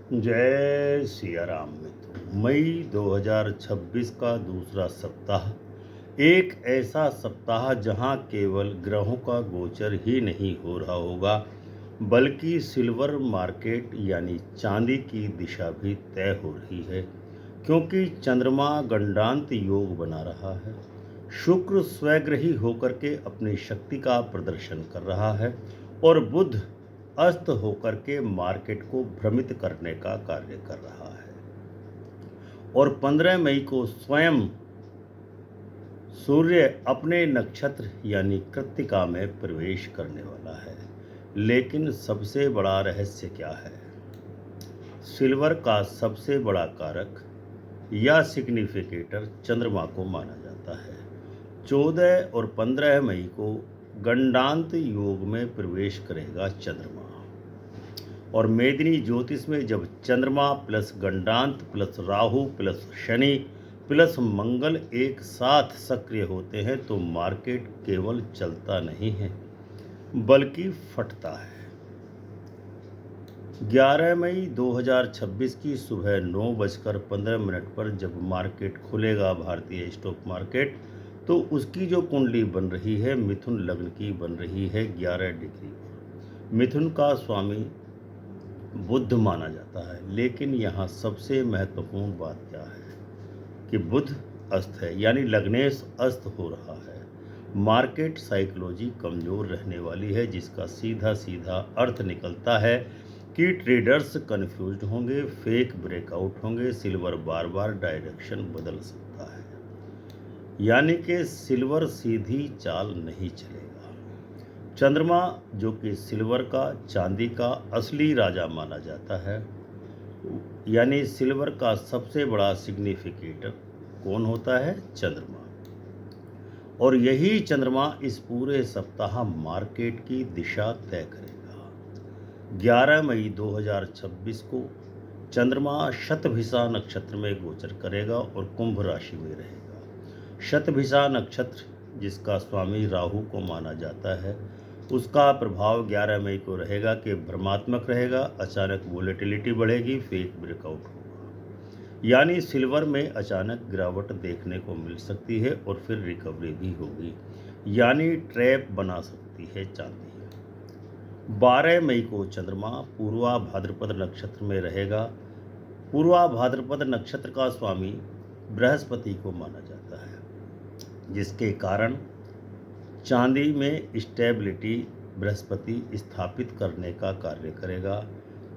जय सिया राम मित्रों। मई 2026 का दूसरा सप्ताह एक ऐसा सप्ताह जहां केवल ग्रहों का गोचर ही नहीं हो रहा होगा, बल्कि सिल्वर मार्केट यानी चांदी की दिशा भी तय हो रही है। क्योंकि चंद्रमा गंडांत योग बना रहा है, शुक्र स्वग्रही होकर के अपनी शक्ति का प्रदर्शन कर रहा है और बुध अस्त होकर के मार्केट को भ्रमित करने का कार्य कर रहा है। और 15 मई को स्वयं सूर्य अपने नक्षत्र यानी कृत्तिका में प्रवेश करने वाला है। लेकिन सबसे बड़ा रहस्य क्या है? सिल्वर का सबसे बड़ा कारक या सिग्निफिकेटर चंद्रमा को माना जाता है। 14 और 15 मई को गंडांत योग में प्रवेश करेगा चंद्रमा। और मेदिनी ज्योतिष में जब चंद्रमा प्लस गंडांत plus Rahu plus Shani plus Mangal एक साथ सक्रिय होते हैं तो मार्केट केवल चलता नहीं है बल्कि फटता है। 11 मई 2026 की सुबह 9:15 पर जब मार्केट खुलेगा, भारतीय स्टॉक मार्केट, तो उसकी जो कुंडली बन रही है मिथुन लग्न की बन रही है 11 डिग्री पर। मिथुन का स्वामी बुध माना जाता है। लेकिन यहाँ सबसे महत्वपूर्ण बात क्या है कि बुध अस्त है, यानी लग्नेश अस्त हो रहा है। मार्केट साइकोलॉजी कमज़ोर रहने वाली है, जिसका सीधा सीधा अर्थ निकलता है कि ट्रेडर्स कंफ्यूज्ड होंगे, फेक ब्रेकआउट होंगे, सिल्वर बार बार डायरेक्शन बदल सकता है। यानी कि सिल्वर सीधी चाल नहीं चलेगा। चंद्रमा जो कि सिल्वर का, चांदी का असली राजा माना जाता है, यानी सिल्वर का सबसे बड़ा सिग्निफिकेटर कौन होता है? चंद्रमा। और यही चंद्रमा इस पूरे सप्ताह मार्केट की दिशा तय करेगा। 11 मई 2026 को चंद्रमा शतभिषा नक्षत्र में गोचर करेगा और कुंभ राशि में रहेगा। शतभिषा नक्षत्र जिसका स्वामी राहु को माना जाता है, उसका प्रभाव 11 मई को रहेगा कि भ्रमात्मक रहेगा, अचानक वोलेटिलिटी बढ़ेगी, फेक ब्रेकआउट होगा। यानी सिल्वर में अचानक गिरावट देखने को मिल सकती है और फिर रिकवरी भी होगी, यानी ट्रैप बना सकती है चांदी। 12 मई को चंद्रमा पूर्वा भाद्रपद नक्षत्र में रहेगा। पूर्वा भाद्रपद नक्षत्र का स्वामी बृहस्पति को माना जाता है, जिसके कारण चांदी में स्टेबिलिटी बृहस्पति स्थापित करने का कार्य करेगा।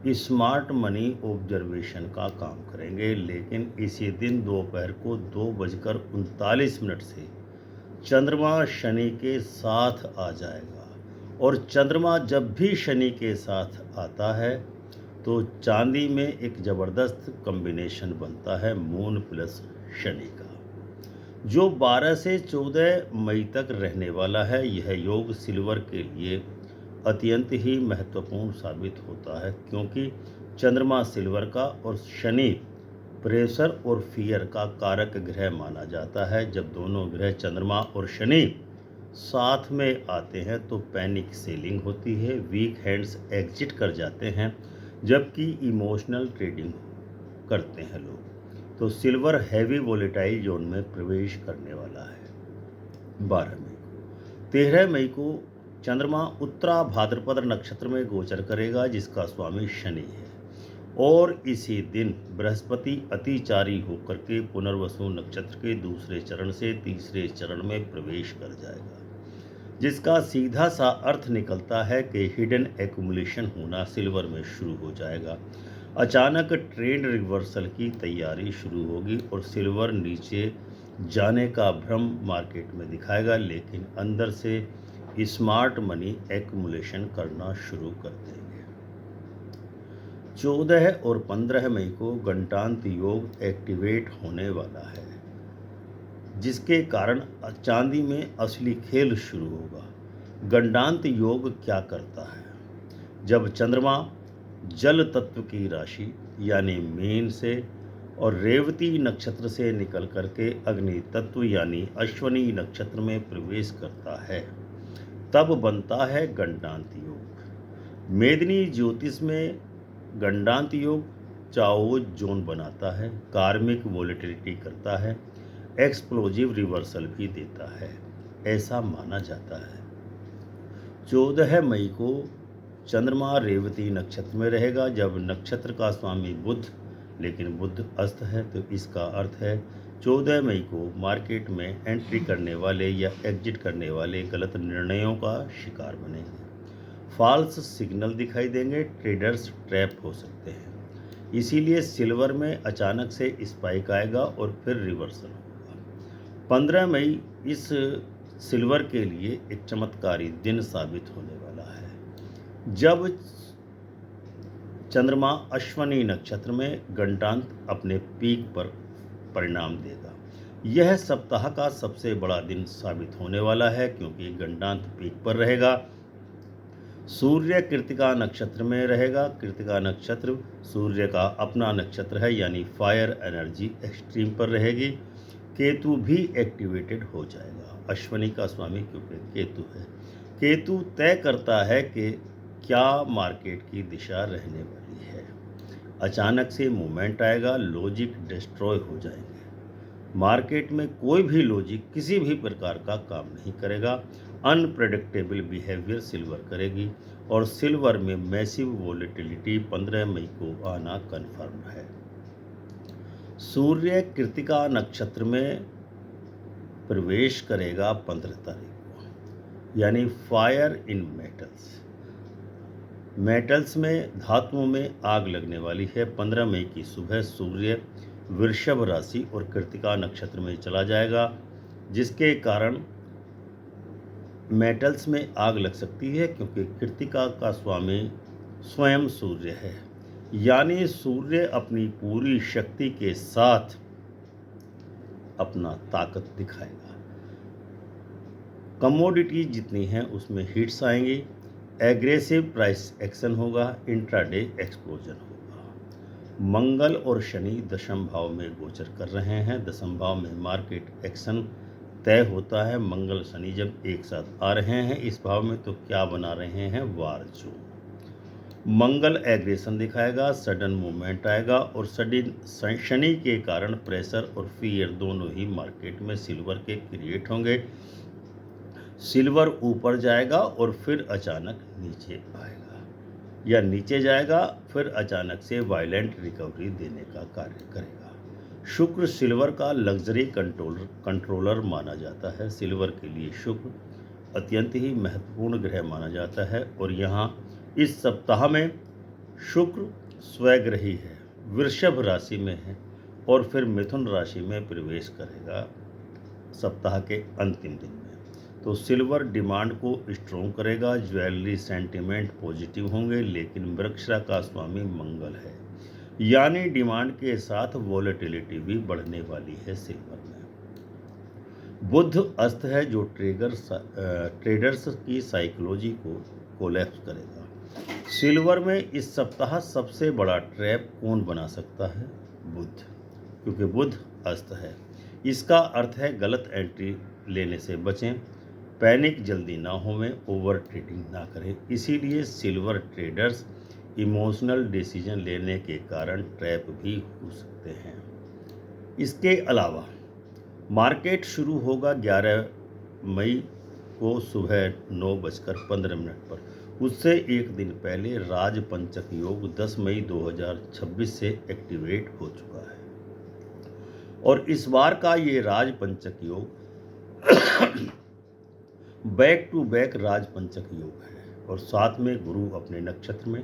स्मार्ट मनी ऑब्जर्वेशन का काम करेंगे। लेकिन इसी दिन दोपहर को 2:39 से चंद्रमा शनि के साथ आ जाएगा। और चंद्रमा जब भी शनि के साथ आता है तो चांदी में एक ज़बरदस्त कॉम्बिनेशन बनता है, मून प्लस शनि का, जो 12 से 14 मई तक रहने वाला है। यह योग सिल्वर के लिए अत्यंत ही महत्वपूर्ण साबित होता है, क्योंकि चंद्रमा सिल्वर का और शनि प्रेशर और फियर का कारक ग्रह माना जाता है। जब दोनों ग्रह चंद्रमा और शनि साथ में आते हैं तो पैनिक सेलिंग होती है, वीक हैंड्स एग्जिट कर जाते हैं, जबकि इमोशनल ट्रेडिंग करते हैं लोग। तो सिल्वर हैवी वोलेटाइल जोन में प्रवेश करने वाला है 12 मई को। 13 मई को चंद्रमा उत्तरा भाद्रपद नक्षत्र में गोचर करेगा, जिसका स्वामी शनि है। और इसी दिन बृहस्पति अतिचारी होकर के पुनर्वसु नक्षत्र के दूसरे चरण से तीसरे चरण में प्रवेश कर जाएगा, जिसका सीधा सा अर्थ निकलता है कि हिडन एक्युमुलेशन होना सिल्वर में शुरू हो जाएगा। अचानक ट्रेंड रिवर्सल की तैयारी शुरू होगी और सिल्वर नीचे जाने का भ्रम मार्केट में दिखाएगा, लेकिन अंदर से स्मार्ट मनी एक्युमुलेशन करना शुरू कर देंगे। 14 और 15 मई को गंडांत योग एक्टिवेट होने वाला है, जिसके कारण चांदी में असली खेल शुरू होगा। गंडांत योग क्या करता है? जब चंद्रमा जल तत्व की राशि यानी मीन से और रेवती नक्षत्र से निकल करके अग्नि तत्व यानी अश्वनी नक्षत्र में प्रवेश करता है, तब बनता है गंडांत योग। मेदिनी ज्योतिष में गंडांत योग चाओ जोन बनाता है, कार्मिक वोलेटिलिटी करता है, एक्सप्लोजिव रिवर्सल भी देता है, ऐसा माना जाता है। 14 मई को चंद्रमा रेवती नक्षत्र में रहेगा, जब नक्षत्र का स्वामी बुध, लेकिन बुध अस्त है, तो इसका अर्थ है 14 मई को मार्केट में एंट्री करने वाले या एग्जिट करने वाले गलत निर्णयों का शिकार बनेंगे। फॉल्स सिग्नल दिखाई देंगे, ट्रेडर्स ट्रैप हो सकते हैं। इसीलिए सिल्वर में अचानक से स्पाइक आएगा और फिर रिवर्सल होगा। 15 मई इस सिल्वर के लिए एक चमत्कारी दिन साबित होने वाला है, जब चंद्रमा अश्वनी नक्षत्र में गंडांत अपने पीक पर परिणाम देगा। यह सप्ताह का सबसे बड़ा दिन साबित होने वाला है, क्योंकि गंडांत पीक पर रहेगा। सूर्य कृत्तिका नक्षत्र में रहेगा। कृत्तिका नक्षत्र सूर्य का अपना नक्षत्र है, यानी फायर एनर्जी एक्सट्रीम पर रहेगी। केतु भी एक्टिवेटेड हो जाएगा। अश्वनी का स्वामी क्योंकि केतु है। केतु तय करता है कि क्या मार्केट की दिशा रहने वाली है। अचानक से मूवमेंट आएगा, लॉजिक डिस्ट्रॉय हो जाएंगे। मार्केट में कोई भी लॉजिक किसी भी प्रकार का काम नहीं करेगा। अनप्रेडिक्टेबल बिहेवियर सिल्वर करेगी और सिल्वर में मैसिव वोलेटिलिटी 15 मई को आना कन्फर्म है। सूर्य कृत्तिका नक्षत्र में प्रवेश करेगा 15 तारीख को, यानी फायर इन मेटल्स। मेटल्स में, धातुओं में आग लगने वाली है। 15 मई की सुबह सूर्य वृषभ राशि और कृत्तिका नक्षत्र में चला जाएगा, जिसके कारण मेटल्स में आग लग सकती है, क्योंकि कृत्तिका का स्वामी स्वयं सूर्य है। यानी सूर्य अपनी पूरी शक्ति के साथ अपना ताकत दिखाएगा। कमोडिटी जितनी हैं उसमें हिट्स आएंगी, एग्रेसिव प्राइस एक्शन होगा, इंट्राडे एक्सप्लोजन होगा। मंगल और शनि दशम भाव में गोचर कर रहे हैं। दशम भाव में मार्केट एक्शन तय होता है। मंगल शनि जब एक साथ आ रहे हैं इस भाव में, तो क्या बना रहे हैं, वार जोन। मंगल एग्रेशन दिखाएगा, सडन मूवमेंट आएगा और शनि के कारण प्रेशर और फियर दोनों ही मार्केट में सिल्वर के क्रिएट होंगे। सिल्वर ऊपर जाएगा और फिर अचानक नीचे आएगा, या नीचे जाएगा फिर अचानक से वायलेंट रिकवरी देने का कार्य करेगा। शुक्र सिल्वर का लग्जरी कंट्रोलर माना जाता है। सिल्वर के लिए शुक्र अत्यंत ही महत्वपूर्ण ग्रह माना जाता है, और यहाँ इस सप्ताह में शुक्र स्वग्रही है, वृषभ राशि में है और फिर मिथुन राशि में प्रवेश करेगा सप्ताह के अंतिम दिन में। तो सिल्वर डिमांड को स्ट्रॉन्ग करेगा, ज्वेलरी सेंटिमेंट पॉजिटिव होंगे, लेकिन वृक्षरा का स्वामी मंगल है, यानी डिमांड के साथ वॉलेटिलिटी भी बढ़ने वाली है सिल्वर में। बुध अस्त है, जो ट्रेडर्स की साइकोलॉजी को कोलैप्स करेगा। सिल्वर में इस सप्ताह सबसे बड़ा ट्रैप कौन बना सकता है, बुध, क्योंकि बुध अस्त है। इसका अर्थ है गलत एंट्री लेने से बचें, पैनिक जल्दी ना होवें, ओवर ट्रेडिंग ना करें। इसीलिए सिल्वर ट्रेडर्स इमोशनल डिसीजन लेने के कारण ट्रैप भी हो सकते हैं। इसके अलावा मार्केट शुरू होगा 11 मई को सुबह 9:15 पर। उससे एक दिन पहले राजपंचक योग 10 मई 2026 से एक्टिवेट हो चुका है, और इस बार का ये राजपंचक योग बैक टू बैक राजपंचक योग है, और साथ में गुरु अपने नक्षत्र में,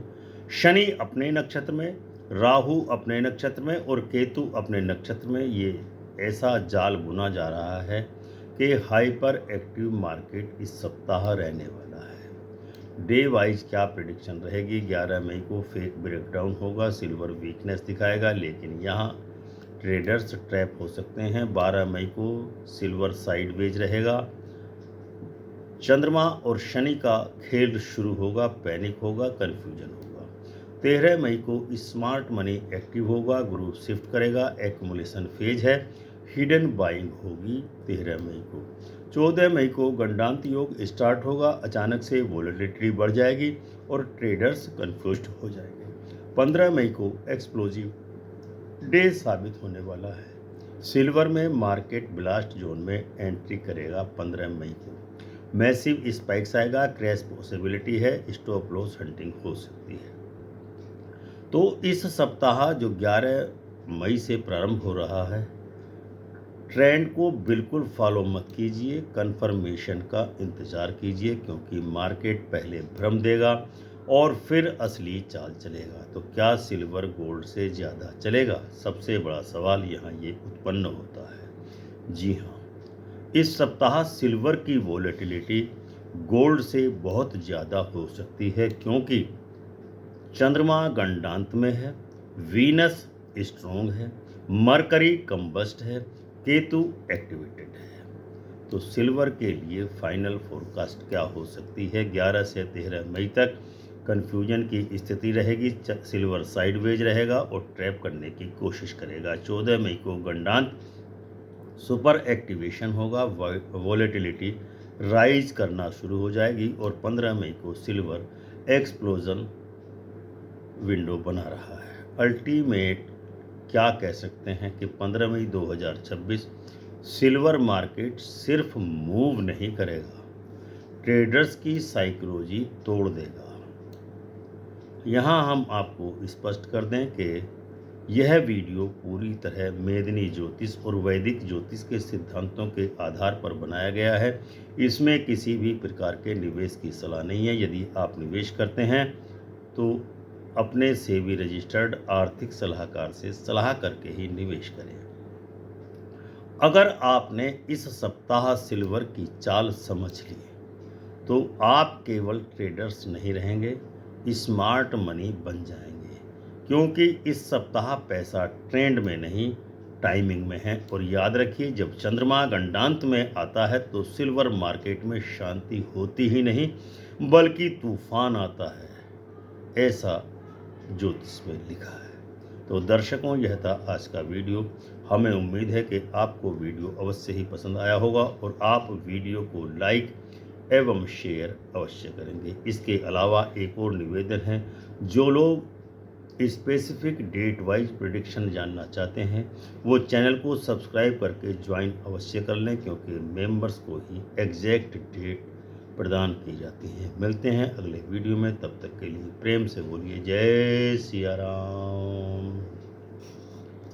शनि अपने नक्षत्र में, राहु अपने नक्षत्र में और केतु अपने नक्षत्र में। ये ऐसा जाल बुना जा रहा है कि हाइपर एक्टिव मार्केट इस सप्ताह रहने वाला है। डे वाइज क्या प्रेडिक्शन रहेगी, 11 मई को फेक ब्रेकडाउन होगा, सिल्वर वीकनेस दिखाएगा, लेकिन यहाँ ट्रेडर्स ट्रैप हो सकते हैं। 12 मई को सिल्वर साइडवेज रहेगा। चंद्रमा और शनि का खेल शुरू होगा, पैनिक होगा, कन्फ्यूजन होगा। 13 मई को स्मार्ट मनी एक्टिव होगा, गुरु शिफ्ट करेगा, एक्युमुलेशन फेज है, हिडन बाइंग होगी 13 मई को। 14 मई को गंडांत योग स्टार्ट होगा, अचानक से वोलेटिलिटी बढ़ जाएगी और ट्रेडर्स कन्फ्यूज्ड हो जाएंगे। 15 मई को एक्सप्लोजिव डे साबित होने वाला है। सिल्वर में मार्केट ब्लास्ट जोन में एंट्री करेगा 15 मई को। मैसिव स्पाइक्स आएगा, क्रैश पॉसिबिलिटी है, स्टॉप लॉस हंटिंग हो सकती है। तो इस सप्ताह जो 11 मई से प्रारंभ हो रहा है, ट्रेंड को बिल्कुल फॉलो मत कीजिए, कंफर्मेशन का इंतज़ार कीजिए, क्योंकि मार्केट पहले भ्रम देगा और फिर असली चाल चलेगा। तो क्या सिल्वर गोल्ड से ज़्यादा चलेगा? सबसे बड़ा सवाल यहाँ ये उत्पन्न होता है। जी हाँ, इस सप्ताह सिल्वर की वोलेटिलिटी गोल्ड से बहुत ज़्यादा हो सकती है, क्योंकि चंद्रमा गंडांत में है, वीनस स्ट्रोंग है, मरकरी कंबस्ट है, केतु एक्टिवेटेड है। तो सिल्वर के लिए फाइनल फोरकास्ट क्या हो सकती है? 11 से 13 मई तक कन्फ्यूजन की स्थिति रहेगी। सिल्वर साइडवेज रहेगा और ट्रैप करने की कोशिश करेगा। 14 मई को गंडांत सुपर एक्टिवेशन होगा, वॉलेटिलिटी राइज करना शुरू हो जाएगी और 15 मई को सिल्वर एक्सप्लोजन विंडो बना रहा है। अल्टीमेट क्या कह सकते हैं कि 15 मई 2026 सिल्वर मार्केट सिर्फ मूव नहीं करेगा, ट्रेडर्स की साइकोलॉजी तोड़ देगा। यहाँ हम आपको स्पष्ट कर दें कि यह वीडियो पूरी तरह मेदिनी ज्योतिष और वैदिक ज्योतिष के सिद्धांतों के आधार पर बनाया गया है। इसमें किसी भी प्रकार के निवेश की सलाह नहीं है। यदि आप निवेश करते हैं तो अपने सेबी रजिस्टर्ड आर्थिक सलाहकार से सलाह करके ही निवेश करें। अगर आपने इस सप्ताह सिल्वर की चाल समझ ली तो आप केवल ट्रेडर्स नहीं रहेंगे, स्मार्ट मनी बन जाएंगे, क्योंकि इस सप्ताह पैसा ट्रेंड में नहीं टाइमिंग में है। और याद रखिए, जब चंद्रमा गंडांत में आता है तो सिल्वर मार्केट में शांति होती ही नहीं बल्कि तूफान आता है, ऐसा ज्योतिष में लिखा है। तो दर्शकों, यह था आज का वीडियो। हमें उम्मीद है कि आपको वीडियो अवश्य ही पसंद आया होगा और आप वीडियो को लाइक एवं शेयर अवश्य करेंगे। इसके अलावा एक और निवेदन है, जो लोग स्पेसिफिक डेट वाइज प्रेडिक्शन जानना चाहते हैं वो चैनल को सब्सक्राइब करके ज्वाइन अवश्य कर लें, क्योंकि मेंबर्स को ही एग्जैक्ट डेट प्रदान की जाती है। मिलते हैं अगले वीडियो में, तब तक के लिए प्रेम से बोलिए जय सिया राम।